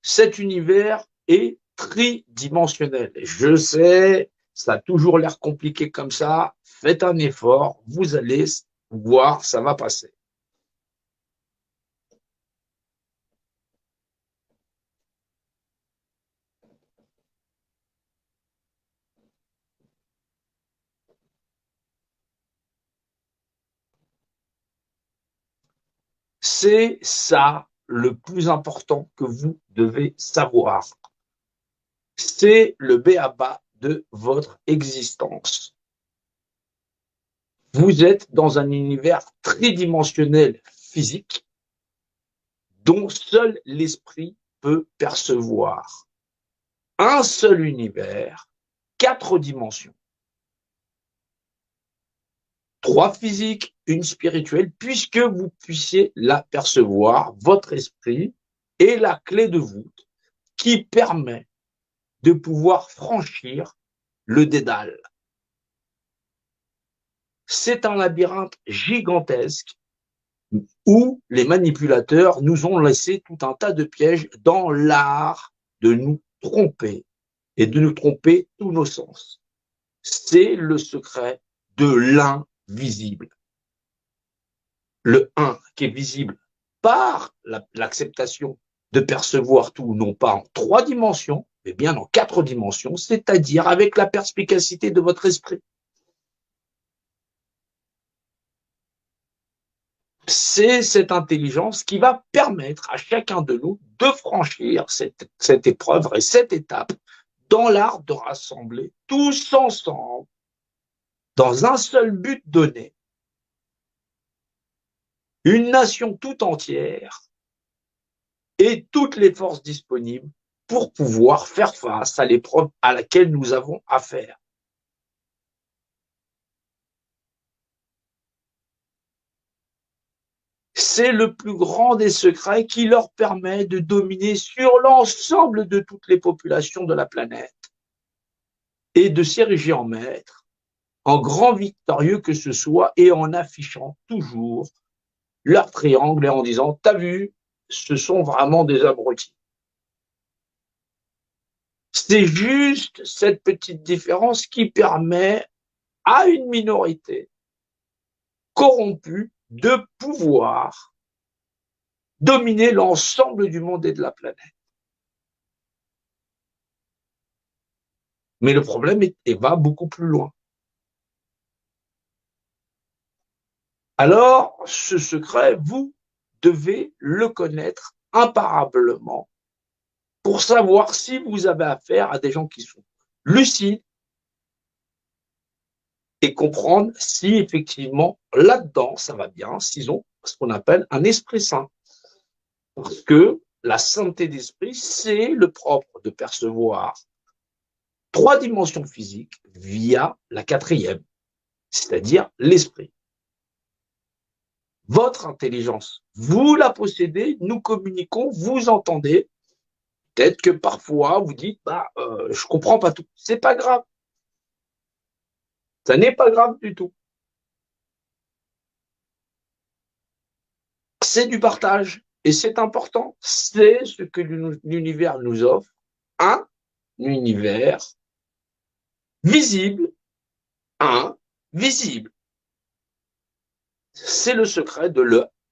cet univers est tridimensionnel. Je sais, ça a toujours l'air compliqué comme ça. Faites un effort, vous allez voir, ça va passer. C'est ça le plus important que vous devez savoir. C'est le b.a.-ba de votre existence. Vous êtes dans un univers tridimensionnel physique dont seul l'esprit peut percevoir. Un seul univers, 4 dimensions. 3 physiques, une spirituelle, puisque vous puissiez l'apercevoir, votre esprit est la clé de voûte qui permet de pouvoir franchir le dédale. C'est un labyrinthe gigantesque où les manipulateurs nous ont laissé tout un tas de pièges dans l'art de nous tromper et de nous tromper tous nos sens. C'est le secret de l'invisible. Le 1 qui est visible par l'acceptation de percevoir tout, non pas en 3 dimensions, mais bien en 4 dimensions, c'est-à-dire avec la perspicacité de votre esprit. C'est cette intelligence qui va permettre à chacun de nous de franchir cette épreuve et cette étape dans l'art de rassembler tous ensemble dans un seul but donné, une nation tout entière et toutes les forces disponibles pour pouvoir faire face à l'épreuve à laquelle nous avons affaire. C'est le plus grand des secrets qui leur permet de dominer sur l'ensemble de toutes les populations de la planète et de s'ériger en maître, en grand victorieux que ce soit, et en affichant toujours leur triangle et en disant « T'as vu, ce sont vraiment des abrutis ». C'est juste cette petite différence qui permet à une minorité corrompue de pouvoir dominer l'ensemble du monde et de la planète. Mais le problème va beaucoup plus loin. Alors, ce secret, vous devez le connaître imparablement pour savoir si vous avez affaire à des gens qui sont lucides et comprendre si effectivement là-dedans ça va bien, s'ils ont ce qu'on appelle un esprit saint. Parce que la sainteté d'esprit, c'est le propre de percevoir 3 dimensions physiques via la 4e, c'est-à-dire l'esprit. Votre intelligence, vous la possédez, nous communiquons, vous entendez. Peut-être que parfois vous dites, je comprends pas tout. C'est pas grave. Ça n'est pas grave du tout. C'est du partage et c'est important. C'est ce que l'univers nous offre. Un univers visible, invisible. C'est le secret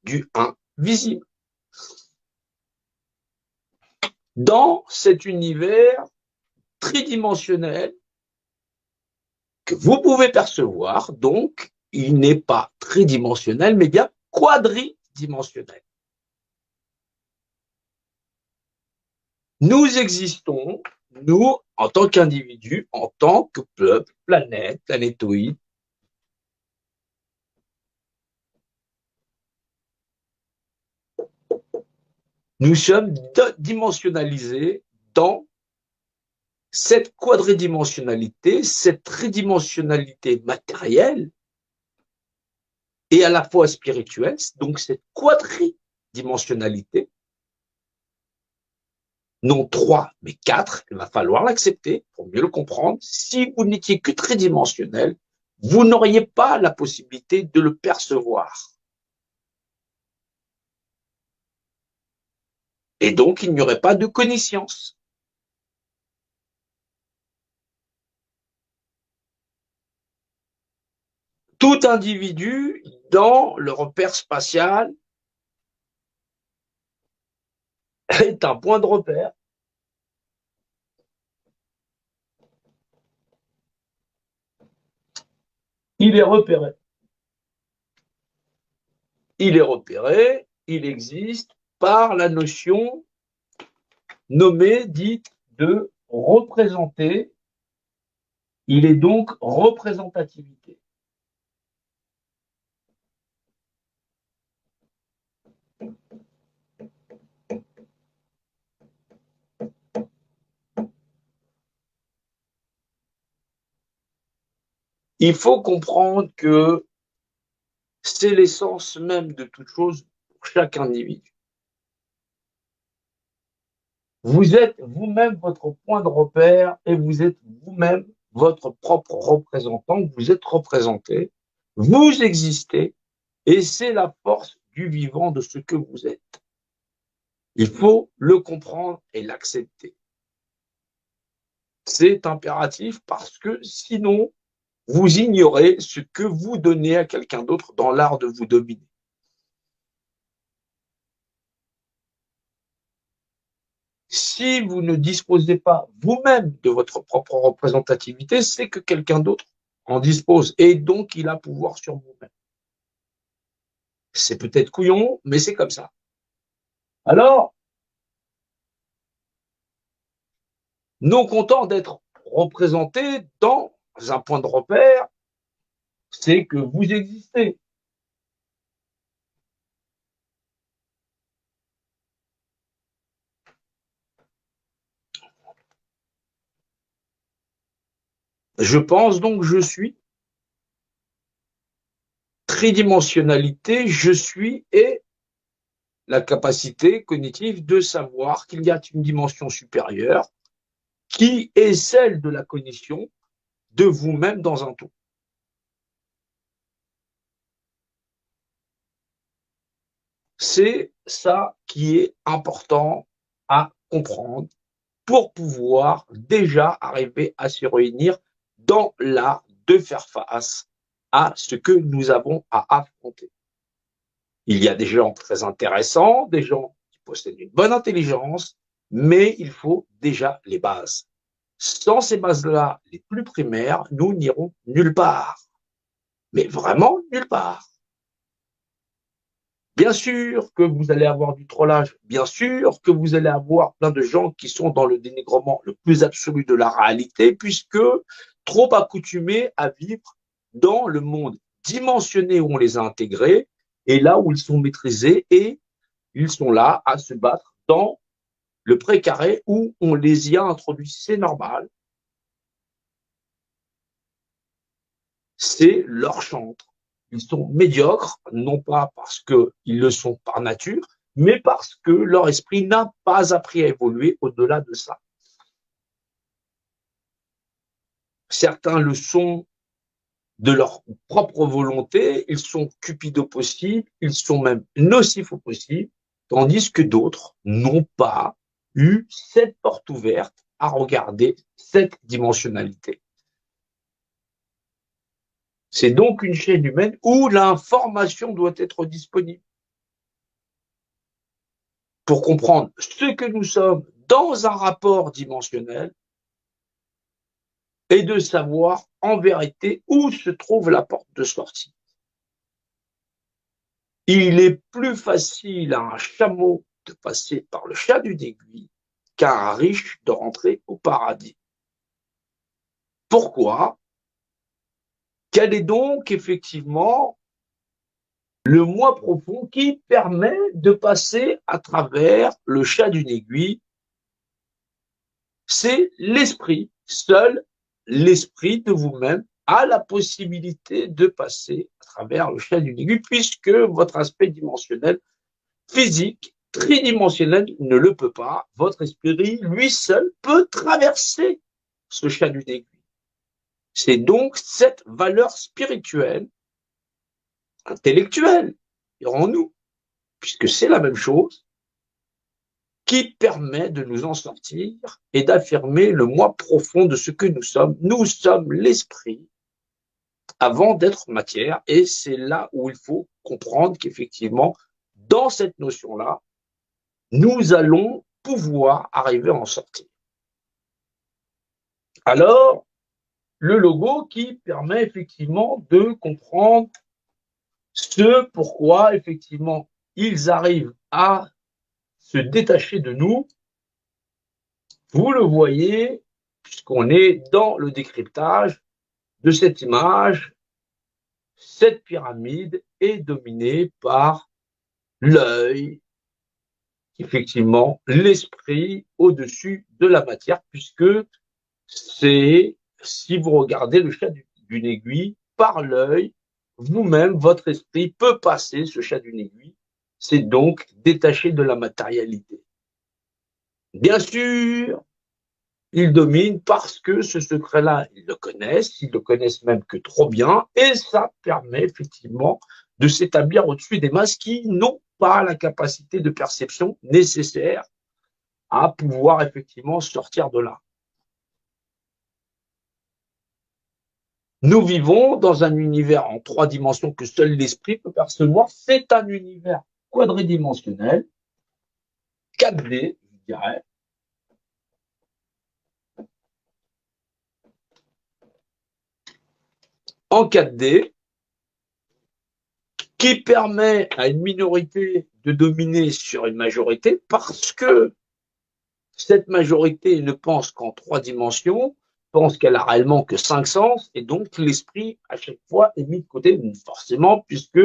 du invisible. Dans cet univers tridimensionnel que vous pouvez percevoir, donc il n'est pas tridimensionnel, mais bien quadridimensionnel. Nous existons, nous, en tant qu'individus, en tant que peuple, planète, planétoïde. Nous sommes dimensionnalisés dans cette quadridimensionnalité, cette tridimensionnalité matérielle et à la fois spirituelle, donc cette quadridimensionnalité, non 3, mais 4, il va falloir l'accepter pour mieux le comprendre. Si vous n'étiez que tridimensionnel, vous n'auriez pas la possibilité de le percevoir. Et donc, il n'y aurait pas de connaissance. Tout individu dans le repère spatial est un point de repère. Il est repéré. Il est repéré, il existe par la notion nommée, dite de représenter. Il est donc représentativité. Il faut comprendre que c'est l'essence même de toute chose pour chaque individu. Vous êtes vous-même votre point de repère et vous êtes vous-même votre propre représentant. Vous êtes représenté, vous existez et c'est la force du vivant de ce que vous êtes. Il faut le comprendre et l'accepter. C'est impératif parce que sinon, vous ignorez ce que vous donnez à quelqu'un d'autre dans l'art de vous dominer. Si vous ne disposez pas vous-même de votre propre représentativité, c'est que quelqu'un d'autre en dispose et donc il a pouvoir sur vous-même. C'est peut-être couillon, mais c'est comme ça. Alors, non content d'être représenté dans un point de repère, c'est que vous existez. Je pense donc je suis. Tridimensionnalité, je suis et la capacité cognitive de savoir qu'il y a une dimension supérieure qui est celle de la cognition de vous-même dans un tout. C'est ça qui est important à comprendre pour pouvoir déjà arriver à se réunir dans l'art de faire face à ce que nous avons à affronter. Il y a des gens très intéressants, des gens qui possèdent une bonne intelligence, mais il faut déjà les bases. Sans ces bases-là, les plus primaires, nous n'irons nulle part. Mais vraiment nulle part. Bien sûr que vous allez avoir du trollage, bien sûr que vous allez avoir plein de gens qui sont dans le dénigrement le plus absolu de la réalité, puisque trop accoutumés à vivre dans le monde dimensionné où on les a intégrés, et là où ils sont maîtrisés, et ils sont là à se battre dans le précaré où on les y a introduits. C'est normal. C'est leur chantre. Ils sont médiocres, non pas parce qu'ils le sont par nature, mais parce que leur esprit n'a pas appris à évoluer au-delà de ça. Certains le sont de leur propre volonté, ils sont cupides au possible, ils sont même nocifs au possible, tandis que d'autres n'ont pas eu cette porte ouverte à regarder cette dimensionnalité. C'est donc une chaîne humaine où l'information doit être disponible pour comprendre ce que nous sommes dans un rapport dimensionnel et de savoir en vérité où se trouve la porte de sortie. Il est plus facile à un chameau de passer par le chat d'une aiguille qu'à un riche de rentrer au paradis. Pourquoi? Quel est donc effectivement le moi profond qui permet de passer à travers le chat d'une aiguille? C'est l'esprit. Seul l'esprit de vous-même a la possibilité de passer à travers le chat d'une aiguille, puisque votre aspect dimensionnel, physique, tridimensionnel ne le peut pas. Votre esprit, lui seul, peut traverser ce chat d'une aiguille. C'est donc cette valeur spirituelle, intellectuelle, dirons-nous, puisque c'est la même chose, qui permet de nous en sortir et d'affirmer le moi profond de ce que nous sommes. Nous sommes l'esprit avant d'être matière, et c'est là où il faut comprendre qu'effectivement, dans cette notion-là, nous allons pouvoir arriver à en sortir. Alors, le logo qui permet effectivement de comprendre ce pourquoi effectivement ils arrivent à se détacher de nous. Vous le voyez, puisqu'on est dans le décryptage de cette image, cette pyramide est dominée par l'œil, effectivement l'esprit au-dessus de la matière, puisque c'est, si vous regardez le chat d'une aiguille, par l'œil, vous-même, votre esprit peut passer ce chat d'une aiguille. C'est donc détaché de la matérialité. Bien sûr, ils dominent parce que ce secret-là, ils le connaissent même que trop bien, et ça permet effectivement de s'établir au-dessus des masses qui n'ont pas la capacité de perception nécessaire à pouvoir effectivement sortir de là. Nous vivons dans un univers en 3 dimensions que seul l'esprit peut percevoir. C'est un univers quadridimensionnel, 4D, je dirais. En 4D, qui permet à une minorité de dominer sur une majorité parce que cette majorité ne pense qu'en 3 dimensions, pense qu'elle a réellement que 5 sens, et donc l'esprit, à chaque fois, est mis de côté, forcément, puisque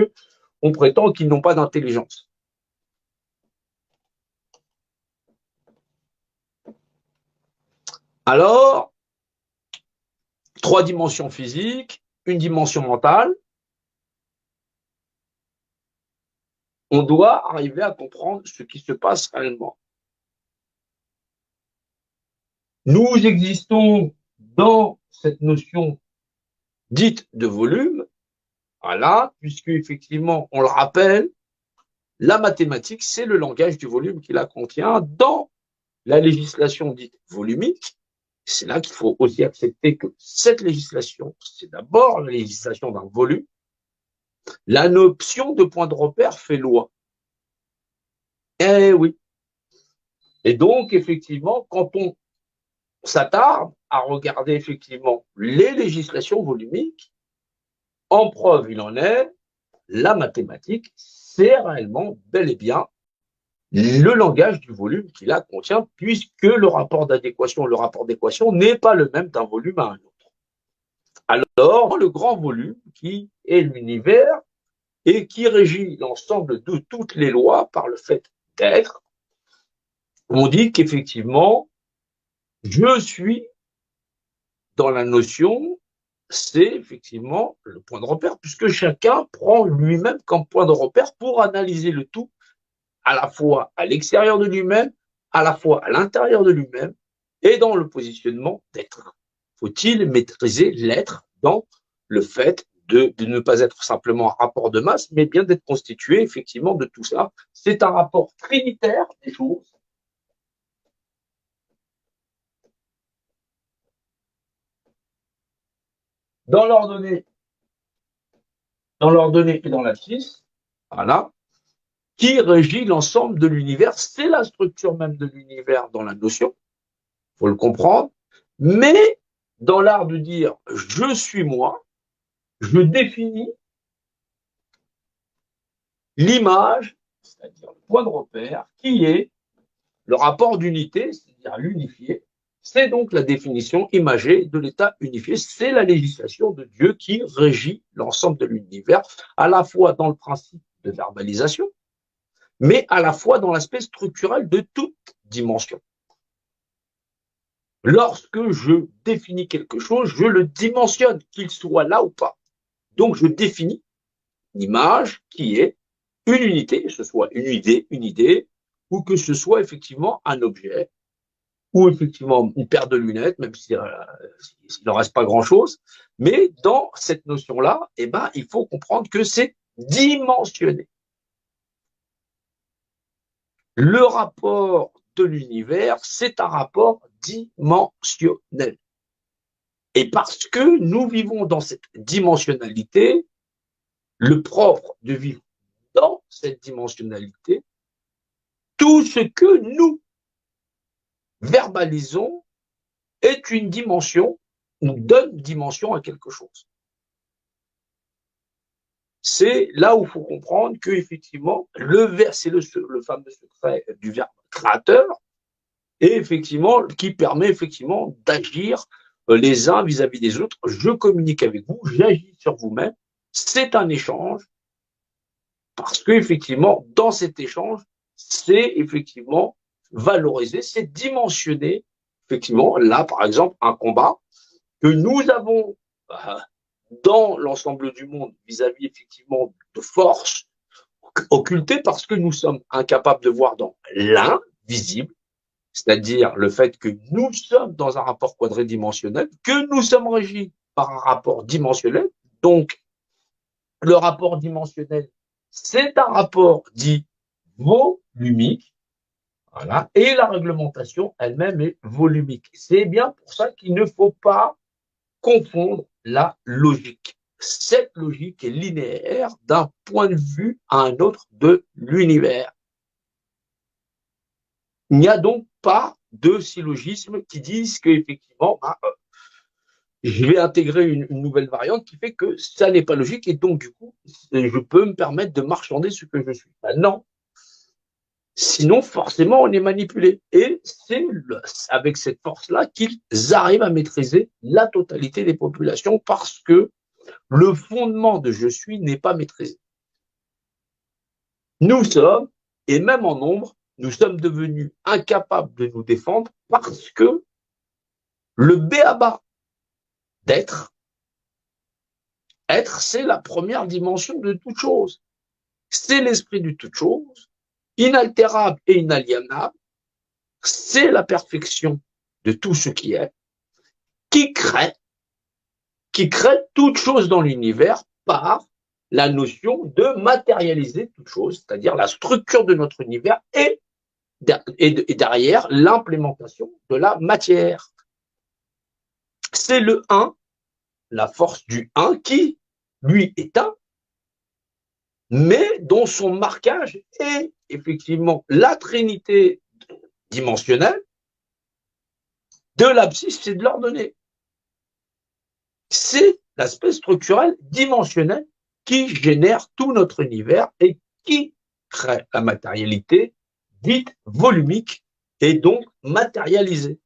on prétend qu'ils n'ont pas d'intelligence. Alors, 3 dimensions physiques, une dimension mentale, on doit arriver à comprendre ce qui se passe réellement. Nous existons dans cette notion dite de volume, voilà, puisque effectivement, on le rappelle, la mathématique, c'est le langage du volume qui la contient. Dans la législation dite volumique, c'est là qu'il faut aussi accepter que cette législation, c'est d'abord la législation d'un volume. La notion de point de repère fait loi. Eh oui. Et donc, effectivement, quand on s'attarde à regarder effectivement les législations volumiques, en preuve il en est, la mathématique, c'est réellement bel et bien le langage du volume qui la contient, puisque le rapport d'équation n'est pas le même d'un volume à un autre. Alors, le grand volume, qui est l'univers et qui régit l'ensemble de toutes les lois par le fait d'être, on dit qu'effectivement, je suis dans la notion, c'est effectivement le point de repère, puisque chacun prend lui-même comme point de repère pour analyser le tout, à la fois à l'extérieur de lui-même, à la fois à l'intérieur de lui-même, et dans le positionnement d'être. Faut-il maîtriser l'être dans le fait de ne pas être simplement un rapport de masse, mais bien d'être constitué effectivement de tout ça. C'est un rapport trinitaire des choses. Dans l'ordonnée et dans l'abscisse, voilà, qui régit l'ensemble de l'univers. C'est la structure même de l'univers dans la notion, il faut le comprendre, mais dans l'art de dire « je suis moi », je définis l'image, c'est-à-dire le point de repère, qui est le rapport d'unité, c'est-à-dire l'unifié. C'est donc la définition imagée de l'état unifié. C'est la législation de Dieu qui régit l'ensemble de l'univers, à la fois dans le principe de verbalisation, mais à la fois dans l'aspect structurel de toute dimension. Lorsque je définis quelque chose, je le dimensionne, qu'il soit là ou pas. Donc, je définis une image qui est une unité, que ce soit une idée, ou que ce soit effectivement un objet, ou effectivement une paire de lunettes, même s'il n'en reste pas grand-chose. Mais dans cette notion-là, eh ben, il faut comprendre que c'est dimensionné. Le rapport de l'univers, c'est un rapport dimensionnel. Et parce que nous vivons dans cette dimensionnalité, le propre de vivre dans cette dimensionnalité, tout ce que nous verbalisons est une dimension, nous donne dimension à quelque chose. C'est là où il faut comprendre que effectivement c'est le fameux secret du verbe créateur, et effectivement qui permet effectivement d'agir les uns vis-à-vis des autres. Je communique avec vous, j'agis sur vous-même. C'est un échange parce que effectivement dans cet échange, c'est effectivement valorisé, c'est dimensionné. Effectivement, là par exemple un combat que nous avons dans l'ensemble du monde vis-à-vis effectivement de forces occultées parce que nous sommes incapables de voir dans l'invisible, c'est-à-dire le fait que nous sommes dans un rapport quadridimensionnel, que nous sommes régis par un rapport dimensionnel. Donc, le rapport dimensionnel, c'est un rapport dit volumique, voilà, et la réglementation elle-même est volumique. C'est bien pour ça qu'il ne faut pas confondre la logique. Cette logique est linéaire d'un point de vue à un autre de l'univers. Il n'y a donc pas de syllogisme qui disent qu'effectivement, je vais intégrer une nouvelle variante qui fait que ça n'est pas logique et donc du coup, je peux me permettre de marchander ce que je suis. Ben non. Sinon, forcément, on est manipulé. Et c'est avec cette force-là qu'ils arrivent à maîtriser la totalité des populations parce que le fondement de je suis n'est pas maîtrisé. Nous sommes, et même en nombre, nous sommes devenus incapables de nous défendre parce que le b.a.-ba d'être, c'est la première dimension de toute chose. C'est l'esprit de toute chose, inaltérable et inaliénable. C'est la perfection de tout ce qui est, qui crée toute chose dans l'univers par la notion de matérialiser toute chose, c'est-à-dire la structure de notre univers et derrière l'implémentation de la matière. C'est le 1, la force du 1 qui, lui, est 1, mais dont son marquage est effectivement la trinité dimensionnelle de l'abscisse et de l'ordonnée. C'est l'aspect structurel dimensionnel qui génère tout notre univers et qui crée la matérialité dite volumique et donc matérialisée.